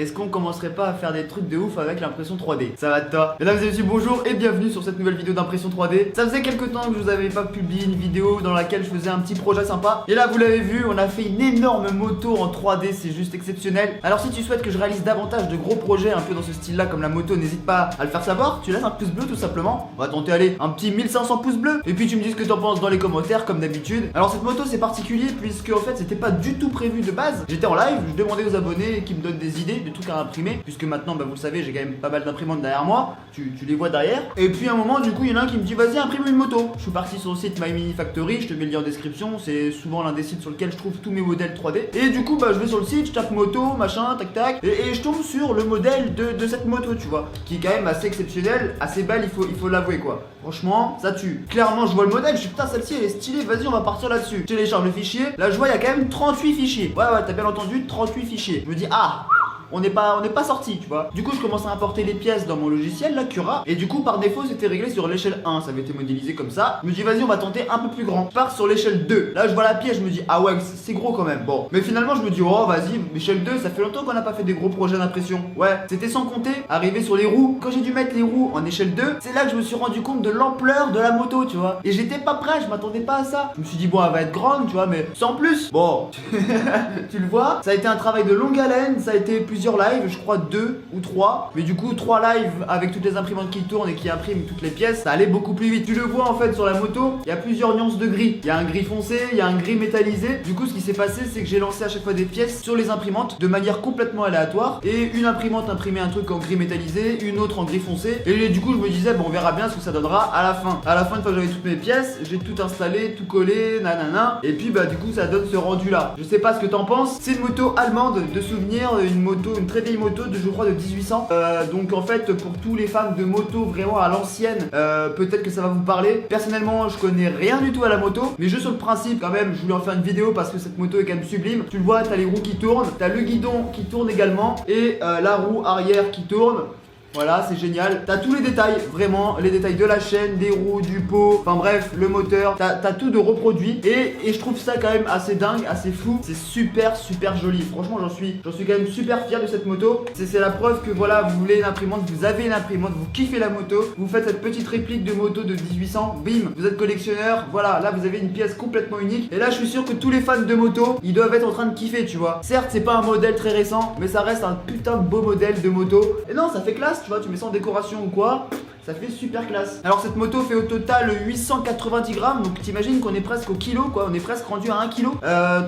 est-ce qu'on commencerait pas à faire des trucs de ouf avec l'impression 3D? Ça va de toi? Mesdames et messieurs, bonjour et bienvenue sur cette nouvelle vidéo d'impression 3D. Ça faisait quelques temps que je vous avais pas publié une vidéo dans laquelle je faisais un petit projet sympa. Et là, vous l'avez vu, on a fait une énorme moto en 3D, c'est juste exceptionnel. Alors si tu souhaites que je réalise davantage de gros projets un peu dans ce style-là comme la moto, n'hésite pas à le faire savoir. Tu laisses un pouce bleu tout simplement. On va tenter, allez, un petit 1500 pouces bleus. Et puis tu me dis ce que t'en penses dans les commentaires comme d'habitude. Alors cette moto c'est particulier puisque en fait c'était pas du tout prévu de base. J'étais en live, je demandais aux abonnés qui me donnent des idées de trucs à imprimer. Puisque maintenant, bah, vous le savez, j'ai quand même pas mal d'imprimantes derrière moi. Tu les vois derrière. Et puis à un moment, du coup, il y en a un qui me dit vas-y, imprime une moto. Je suis parti sur le site My Mini Factory, je te mets le lien en description. C'est souvent l'un des sites sur lequel je trouve tous mes modèles 3D. Et du coup, bah, je vais sur le site, je tape moto, machin, tac tac. Et je tombe sur le modèle de cette moto, tu vois. Qui est quand même assez exceptionnel, assez belle, il faut l'avouer quoi. Franchement, ça tue. Clairement, je vois le modèle, je suis putain, celle-ci elle est stylée, vas-y, on va partir là-dessus. Je télécharge le fichier. Là, je vois, il y a quand même 38 fichiers. Ouais, t'as bien entendu, 38 fichiers. Je me dis, ah! On n'est pas sorti, tu vois. Du coup, je commence à importer les pièces dans mon logiciel, là, Cura. Et du coup, par défaut, c'était réglé sur l'échelle 1. Ça avait été modélisé comme ça. Je me dis, vas-y, on va tenter un peu plus grand. Je pars sur l'échelle 2. Là, je vois la pièce, je me dis, ah ouais, c'est gros quand même. Bon. Mais finalement, je me dis, oh, vas-y, l'échelle 2, ça fait longtemps qu'on n'a pas fait des gros projets d'impression. Ouais. C'était sans compter, arriver sur les roues. Quand j'ai dû mettre les roues en échelle 2, c'est là que je me suis rendu compte de l'ampleur de la moto, tu vois. Et j'étais pas prêt, je m'attendais pas à ça. Je me suis dit, bon, elle va être grande, tu vois, mais sans plus. Bon. Tu le vois. Ça a été un travail de longue haleine. Ça a été plusieurs lives, je crois 2 ou 3, mais du coup 3 lives avec toutes les imprimantes qui tournent et qui impriment toutes les pièces, ça allait beaucoup plus vite. Tu le vois en fait sur la moto, il y a plusieurs nuances de gris. Il y a un gris foncé, il y a un gris métallisé. Du coup ce qui s'est passé c'est que j'ai lancé à chaque fois des pièces sur les imprimantes de manière complètement aléatoire et une imprimante imprimait un truc en gris métallisé, une autre en gris foncé et du coup je me disais bon on verra bien ce que ça donnera à la fin. À la fin une fois que j'avais toutes mes pièces, j'ai tout installé, tout collé, nanana et puis bah du coup ça donne ce rendu là. Je sais pas ce que t'en penses, c'est une moto allemande de souvenir, une très vieille moto de je crois de 1800 donc en fait pour tous les fans de moto vraiment à l'ancienne peut-être que ça va vous parler. Personnellement je connais rien du tout à la moto mais juste sur le principe quand même je voulais en faire une vidéo parce que cette moto est quand même sublime. Tu le vois, t'as les roues qui tournent, t'as le guidon qui tourne également et la roue arrière qui tourne. Voilà, c'est génial. T'as tous les détails, vraiment, les détails de la chaîne, des roues, du pot, enfin bref, le moteur. T'as tout de reproduit et je trouve ça quand même assez dingue, assez fou. C'est super joli. Franchement, j'en suis quand même super fier de cette moto. C'est la preuve que voilà, vous voulez une imprimante, vous avez une imprimante, vous kiffez la moto, vous faites cette petite réplique de moto de 1800, bim, vous êtes collectionneur. Voilà, là vous avez une pièce complètement unique. Et là, je suis sûr que tous les fans de moto, ils doivent être en train de kiffer, tu vois. Certes, c'est pas un modèle très récent, mais ça reste un putain de beau modèle de moto. Et non, ça fait classe. Tu vois, tu mets ça en décoration ou quoi, ça fait super classe. Alors cette moto fait au total 890 grammes, donc t'imagines qu'on est presque au kilo quoi, on est presque rendu à 1 kilo.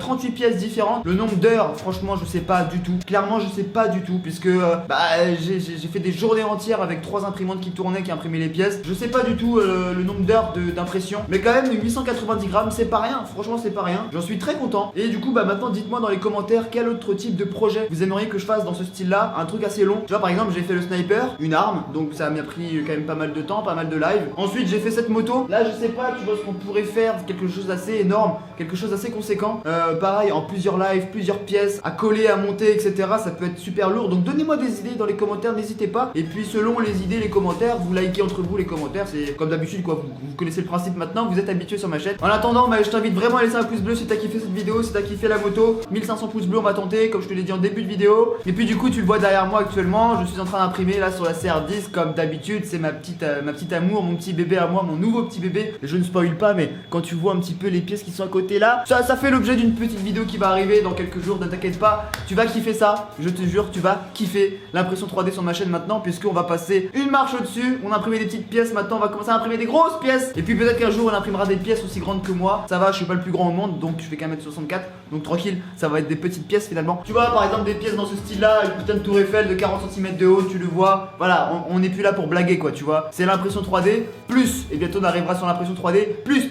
38 pièces différentes. Le nombre d'heures, franchement je sais pas du tout. Clairement je sais pas du tout, puisque j'ai fait des journées entières avec 3 imprimantes qui tournaient, qui imprimaient les pièces. Je sais pas du tout le nombre d'heures d'impression, mais quand même 890 grammes c'est pas rien, franchement c'est pas rien. J'en suis très content. Et du coup bah maintenant dites-moi dans les commentaires quel autre type de projet vous aimeriez que je fasse dans ce style là, un truc assez long. Tu vois par exemple j'ai fait le sniper, une arme, donc ça m'a pris quand même pas mal de temps, pas mal de live. Ensuite j'ai fait cette moto. Là je sais pas, tu vois ce qu'on pourrait faire, quelque chose d'assez énorme, quelque chose d'assez conséquent. Pareil en plusieurs lives, plusieurs pièces à coller, à monter, etc. Ça peut être super lourd. Donc donnez-moi des idées dans les commentaires, n'hésitez pas. Et puis selon les idées, les commentaires, vous likez entre vous les commentaires. C'est comme d'habitude quoi. Vous connaissez le principe maintenant, vous êtes habitué sur ma chaîne. En attendant, je t'invite vraiment à laisser un pouce bleu si t'as kiffé cette vidéo, si t'as kiffé la moto. 1500 pouces bleus on va tenter, comme je te l'ai dit en début de vidéo. Et puis du coup tu le vois derrière moi actuellement, je suis en train d'imprimer là sur la CR10 comme d'habitude. C'est ma petite amour, mon petit bébé à moi, mon nouveau petit bébé. Je ne spoil pas, mais quand tu vois un petit peu les pièces qui sont à côté là, ça fait l'objet d'une petite vidéo qui va arriver dans quelques jours, ne t'inquiète pas, tu vas kiffer ça, je te jure, tu vas kiffer l'impression 3D sur ma chaîne maintenant, puisqu'on va passer une marche au-dessus. On a imprimé des petites pièces, maintenant on va commencer à imprimer des grosses pièces. Et puis peut-être qu'un jour on imprimera des pièces aussi grandes que moi. Ça va, je suis pas le plus grand au monde, donc je fais qu'un mètre 64, donc tranquille, ça va être des petites pièces finalement. Tu vois par exemple des pièces dans ce style là, une putain de tour Eiffel de 40 cm de haut, tu le vois. Voilà, on n'est plus là pour blaguer quoi, tu vois. C'est l'impression 3D plus, et bientôt on arrivera sur l'impression 3D plus.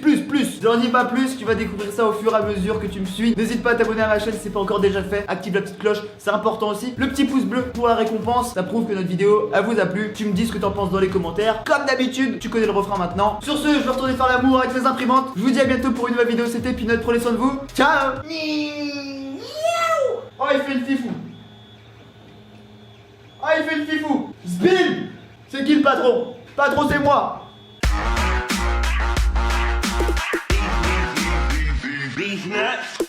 J'en dis pas plus, tu vas découvrir ça au fur et à mesure que tu me suis. N'hésite pas à t'abonner à ma chaîne si c'est pas encore déjà fait. Active la petite cloche, c'est important aussi. Le petit pouce bleu pour la récompense, ça prouve que notre vidéo elle vous a plu. Tu me dis ce que t'en penses dans les commentaires. Comme d'habitude, tu connais le refrain maintenant. Sur ce, je vais retourner faire l'amour avec mes imprimantes. Je vous dis à bientôt pour une nouvelle vidéo. C'était Peanut, prenez soin de vous. Ciao. Oh il fait le fifou. Oh il fait le fifou. Zbim. C'est qui le patron? Patron c'est moi. Beef nuts.